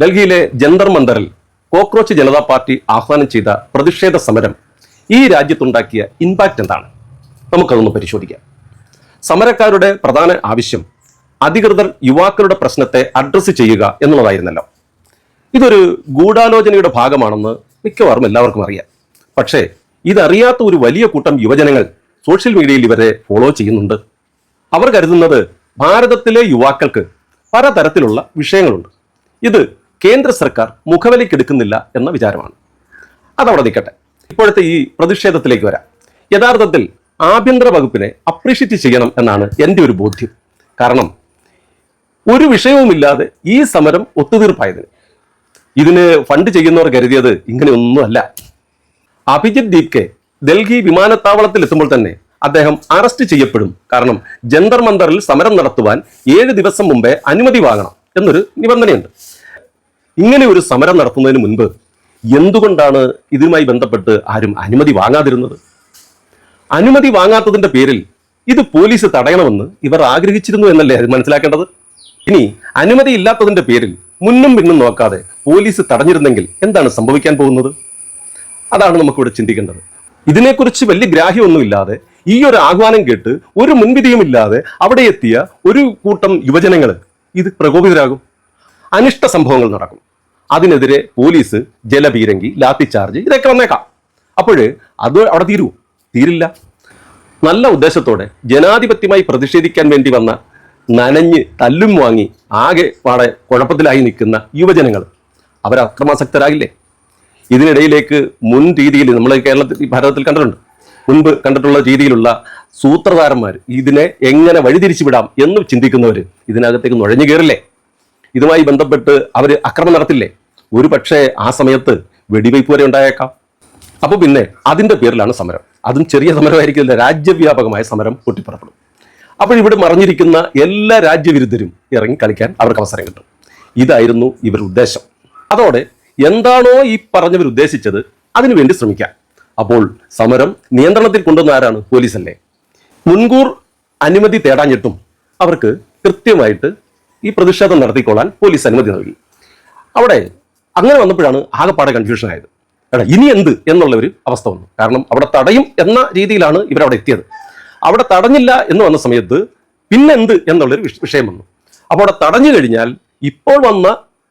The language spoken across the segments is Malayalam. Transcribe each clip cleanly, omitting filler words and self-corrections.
ഡൽഹിയിലെ ജന്തർ മന്ദറിൽ കോക്രോച്ച് ജനതാ പാർട്ടി ആഹ്വാനം ചെയ്ത പ്രതിഷേധ സമരം ഈ രാജ്യത്തുണ്ടാക്കിയ ഇമ്പാക്റ്റ് എന്താണ്? നമുക്കതൊന്ന് പരിശോധിക്കാം. സമരക്കാരുടെ പ്രധാന ആവശ്യം അധികൃതർ യുവാക്കളുടെ പ്രശ്നത്തെ അഡ്രസ്സ് ചെയ്യുക എന്നുള്ളതായിരുന്നല്ലോ. ഇതൊരു ഗൂഢാലോചനയുടെ ഭാഗമാണെന്ന് മിക്കവാറും എല്ലാവർക്കും അറിയാം. പക്ഷേ ഇതറിയാത്ത ഒരു വലിയ കൂട്ടം യുവജനങ്ങൾ സോഷ്യൽ മീഡിയയിൽ ഇവരെ ഫോളോ ചെയ്യുന്നുണ്ട്. അവർ കരുതുന്നത് ഭാരതത്തിലെ യുവാക്കൾക്ക് പലതരത്തിലുള്ള വിഷയങ്ങളുണ്ട്, ഇത് കേന്ദ്ര സർക്കാർ മുഖവിലയ്ക്കെടുക്കുന്നില്ല എന്ന വിചാരമാണ്. അതവിടെ നിൽക്കട്ടെ. ഇപ്പോഴത്തെ ഈ പ്രതിഷേധത്തിലേക്ക് വരാം. യഥാർത്ഥത്തിൽ ആഭ്യന്തര വകുപ്പിനെ അപ്രീഷിയേറ്റ് ചെയ്യണം എന്നാണ് എൻ്റെ ഒരു ബോധ്യം. കാരണം ഒരു വിഷയവുമില്ലാതെ ഈ സമരം ഒത്തുതീർപ്പായതിന് ഇതിന് ഫണ്ട് ചെയ്യുന്നവർ കരുതിയത് ഇങ്ങനെയൊന്നുമല്ല. അഭിജിത് ദീപ്കെ ഡൽഹി വിമാനത്താവളത്തിൽ എത്തുമ്പോൾ തന്നെ അദ്ദേഹം അറസ്റ്റ് ചെയ്യപ്പെടും. കാരണം ജന്തർ മന്ദറിൽ സമരം നടത്തുവാൻ 7 ദിവസം മുമ്പേ അനുമതി വാങ്ങണം എന്നൊരു നിബന്ധനയുണ്ട്. ഇങ്ങനെ ഒരു സമരം നടത്തുന്നതിന് മുൻപ് എന്തുകൊണ്ടാണ് ഇതുമായി ബന്ധപ്പെട്ട് ആരും അനുമതി വാങ്ങാതിരുന്നത്? അനുമതി വാങ്ങാത്തതിന്റെ പേരിൽ ഇത് പോലീസ് തടയണമെന്ന് ഇവർ ആഗ്രഹിച്ചിരുന്നു എന്നല്ലേ അത് മനസ്സിലാക്കേണ്ടത്? ഇനി അനുമതി ഇല്ലാത്തതിന്റെ പേരിൽ മുന്നും പിന്നും നോക്കാതെ പോലീസ് തടഞ്ഞിരുന്നെങ്കിൽ എന്താണ് സംഭവിക്കാൻ പോകുന്നത്? അതാണ് നമുക്കിവിടെ ചിന്തിക്കേണ്ടത്. ഇതിനെക്കുറിച്ച് വലിയ ഗ്രാഹ്യമൊന്നുമില്ലാതെ ഈ ഒരു ആഹ്വാനം കേട്ട് ഒരു മുൻവിധിയുമില്ലാതെ അവിടെ എത്തിയ ഒരു കൂട്ടം യുവജനങ്ങൾ ഇത് പ്രകോപിതരാകും. അനിഷ്ട സംഭവങ്ങൾ നടക്കും. അതിനെതിരെ പോലീസ് ജലപീരങ്കി, ലാത്തിച്ചാർജ് ഇതൊക്കെ വന്നേക്കാം. അപ്പോഴ് അത് അവിടെ തീരില്ല. നല്ല ഉദ്ദേശത്തോടെ ജനാധിപത്യമായി പ്രതിഷേധിക്കാൻ വേണ്ടി വന്ന നനഞ്ഞ് തല്ലും വാങ്ങി ആകെ പാടെ കുഴപ്പത്തിലായി നിൽക്കുന്ന യുവജനങ്ങൾ അവർ അക്രമാസക്തരാകില്ലേ? ഇതിനിടയിലേക്ക് മുൻ രീതിയിൽ നമ്മൾ ഭാരതത്തിൽ കണ്ടിട്ടുണ്ട്, മുൻപ് കണ്ടിട്ടുള്ള രീതിയിലുള്ള സൂത്രധാരന്മാർ ഇതിനെ എങ്ങനെ വഴിതിരിച്ചു വിടാം എന്ന് ചിന്തിക്കുന്നവർ ഇതിനകത്തേക്ക് നുഴഞ്ഞു കയറില്ലേ? ഇതുമായി ബന്ധപ്പെട്ട് അവർ അക്രമം നടത്തില്ലേ? ഒരു പക്ഷേ ആ സമയത്ത് വെടിവയ്പ് വരെ ഉണ്ടായേക്കാം. അപ്പോൾ പിന്നെ അതിൻ്റെ പേരിലാണ് സമരം. അതും ചെറിയ സമരമായിരിക്കില്ല, രാജ്യവ്യാപകമായ സമരം പൊട്ടിപ്പുറപ്പെടും. അപ്പോൾ ഇവിടെ മറിഞ്ഞിരിക്കുന്ന എല്ലാ രാജ്യവിരുദ്ധരും ഇറങ്ങി കളിക്കാൻ അവർക്ക് അവസരം കിട്ടും. ഇതായിരുന്നു ഇവരുടെ ഉദ്ദേശം. അതോടെ എന്താണോ ഈ പറഞ്ഞവർ ഉദ്ദേശിച്ചത് അതിനുവേണ്ടി ശ്രമിക്കാം. അപ്പോൾ സമരം നിയന്ത്രണത്തിൽ കൊണ്ടുവന്ന ആരാണ്? പോലീസല്ലേ. മുൻകൂർ അനുമതി തേടാഞ്ഞിട്ടും അവർക്ക് കൃത്യമായിട്ട് ഈ പ്രതിഷേധം നടത്തിക്കൊള്ളാൻ പോലീസ് അനുമതി നൽകി. അവിടെ അങ്ങനെ വന്നപ്പോഴാണ് ആകെപ്പാടെ കൺഫ്യൂഷൻ ആയത്. ഇനി എന്ത് എന്നുള്ള ഒരു അവസ്ഥ വന്നു. കാരണം അവിടെ തടയും എന്ന രീതിയിലാണ് ഇവരവിടെ എത്തിയത്. അവിടെ തടഞ്ഞില്ല എന്ന് വന്ന സമയത്ത് പിന്നെ എന്ത് എന്നുള്ളൊരു വിഷയം വന്നു. അപ്പോൾ അവിടെ തടഞ്ഞു കഴിഞ്ഞാൽ ഇപ്പോൾ വന്ന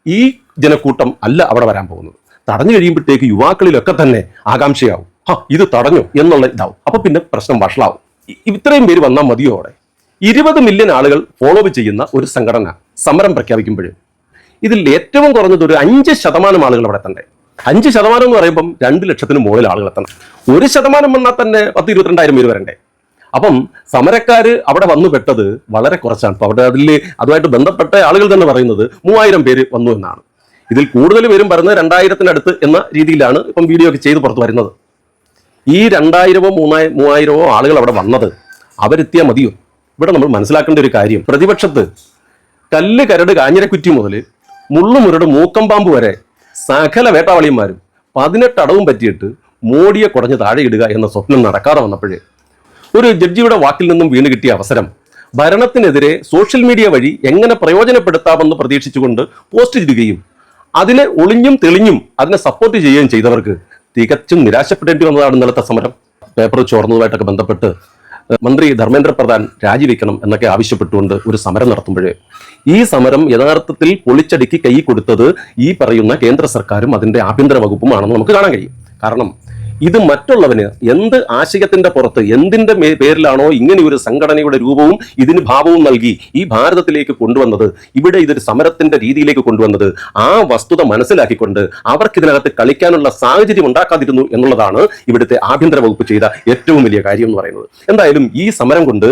ഈ ജനക്കൂട്ടം അല്ല അവിടെ വരാൻ പോകുന്നത്. തടഞ്ഞു കഴിയുമ്പോഴത്തേക്ക് യുവാക്കളിലൊക്കെ തന്നെ ആകാംക്ഷയാവും, ഇത് തടഞ്ഞു എന്നുള്ള ഇതാവും. അപ്പൊ പിന്നെ പ്രശ്നം വഷളാവും. ഇത്രയും പേര് വന്നാൽ മതിയോടെ 20 മില്യൺ ആളുകൾ ഫോളോ ചെയ്യുന്ന ഒരു സംഘടന സമരം പ്രഖ്യാപിക്കുമ്പോൾ ഇതിൽ ഏറ്റവും കുറഞ്ഞത് ഒരു 5% ആളുകൾ അവിടെ എത്തണ്ടേ? 5% എന്ന് പറയുമ്പം 2 ലക്ഷത്തിന് മുകളിൽ ആളുകൾ എത്തണം. 1% വന്നാൽ തന്നെ 10-22,000 പേര് വരണ്ടേ? അപ്പം സമരക്കാര് അവിടെ വന്നു പെട്ടത് വളരെ കുറച്ചാണ്. ഇപ്പൊ അവിടെ അതുമായിട്ട് ബന്ധപ്പെട്ട ആളുകൾ തന്നെ പറയുന്നത് 3000 പേര് വന്നു എന്നാണ്. ഇതിൽ കൂടുതൽ പേരും പറയുന്നത് 2000-ത്തിനടുത്ത് എന്ന രീതിയിലാണ് ഇപ്പം വീഡിയോ ഒക്കെ ചെയ്ത് പുറത്ത് വരുന്നത്. ഈ 2000-ഓ 3000-ഓ ആളുകൾ അവിടെ വന്നത് അവരെത്തിയാൽ മതിയോ? ഇവിടെ നമ്മൾ മനസ്സിലാക്കേണ്ട ഒരു കാര്യം, പ്രതിപക്ഷത്ത് കല്ല് കരട് കാഞ്ഞിരക്കുറ്റി മുതൽ മുള്ളുമുരട് മൂക്കമ്പാമ്പ് വരെ സകല വേട്ടാവളിയന്മാരും 18 അടവും പറ്റിയിട്ട് മോഡിയെ കുടഞ്ഞ് താഴെ ഇടുക എന്ന സ്വപ്നം നടക്കാതെ വന്നപ്പോഴേ ഒരു ജഡ്ജിയുടെ വാക്കിൽ നിന്നും വീണ് കിട്ടിയ അവസരം ഭരണത്തിനെതിരെ സോഷ്യൽ മീഡിയ വഴി എങ്ങനെ പ്രയോജനപ്പെടുത്താമെന്ന് പ്രതീക്ഷിച്ചുകൊണ്ട് പോസ്റ്റ് ചെയ്യുകയും അതിനെ ഒളിഞ്ഞും തെളിഞ്ഞും അതിനെ സപ്പോർട്ട് ചെയ്യുകയും ചെയ്തവർക്ക് തികച്ചും നിരാശപ്പെടേണ്ടി വന്നതാണ് ഇന്നലത്തെ സമരം. പേപ്പർ ചോർന്നതുമായിട്ടൊക്കെ ബന്ധപ്പെട്ട് മന്ത്രി ധർമ്മേന്ദ്ര പ്രധാൻ രാജിവെക്കണം എന്നൊക്കെ ആവശ്യപ്പെട്ടുകൊണ്ട് ഒരു സമരം നടത്തുമ്പോഴേ ഈ സമരം യഥാർത്ഥത്തിൽ പൊളിച്ചടുക്കി കൈ കൊടുത്തത് ഈ പറയുന്ന കേന്ദ്ര സർക്കാരും അതിൻ്റെ ആഭ്യന്തര വകുപ്പുമാണെന്ന് നമുക്ക് കാണാൻ കഴിയും. കാരണം ഇത് മറ്റുള്ളവന് എന്ത് ആശയത്തിന്റെ പുറത്ത് എന്തിന്റെ പേരിലാണോ ഇങ്ങനെ ഒരു സംഘടനയുടെ രൂപവും ഇതിന് ഭാവവും നൽകി ഈ ഭാരതത്തിലേക്ക് കൊണ്ടുവന്നത്, ഇവിടെ ഇതൊരു സമരത്തിന്റെ രീതിയിലേക്ക് കൊണ്ടുവന്നത്, ആ വസ്തുത മനസ്സിലാക്കിക്കൊണ്ട് അവർക്ക് ഇതിനകത്ത് കളിക്കാനുള്ള സാഹചര്യം ഉണ്ടാക്കാതിരുന്നു എന്നുള്ളതാണ് ഇവിടുത്തെ ആഭ്യന്തര വകുപ്പ് ചെയ്ത ഏറ്റവും വലിയ കാര്യം എന്ന് പറയുന്നത്. എന്തായാലും ഈ സമരം കൊണ്ട്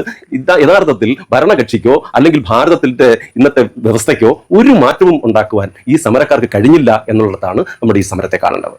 യഥാർത്ഥത്തിൽ ഭരണകക്ഷിക്കോ അല്ലെങ്കിൽ ഭാരതത്തിന്റെ ഇന്നത്തെ വ്യവസ്ഥയ്ക്കോ ഒരു മാറ്റവും ഉണ്ടാക്കുവാൻ ഈ സമരക്കാർക്ക് കഴിഞ്ഞില്ല എന്നുള്ളതാണ് നമ്മുടെ ഈ സമരത്തെ കാണേണ്ടത്.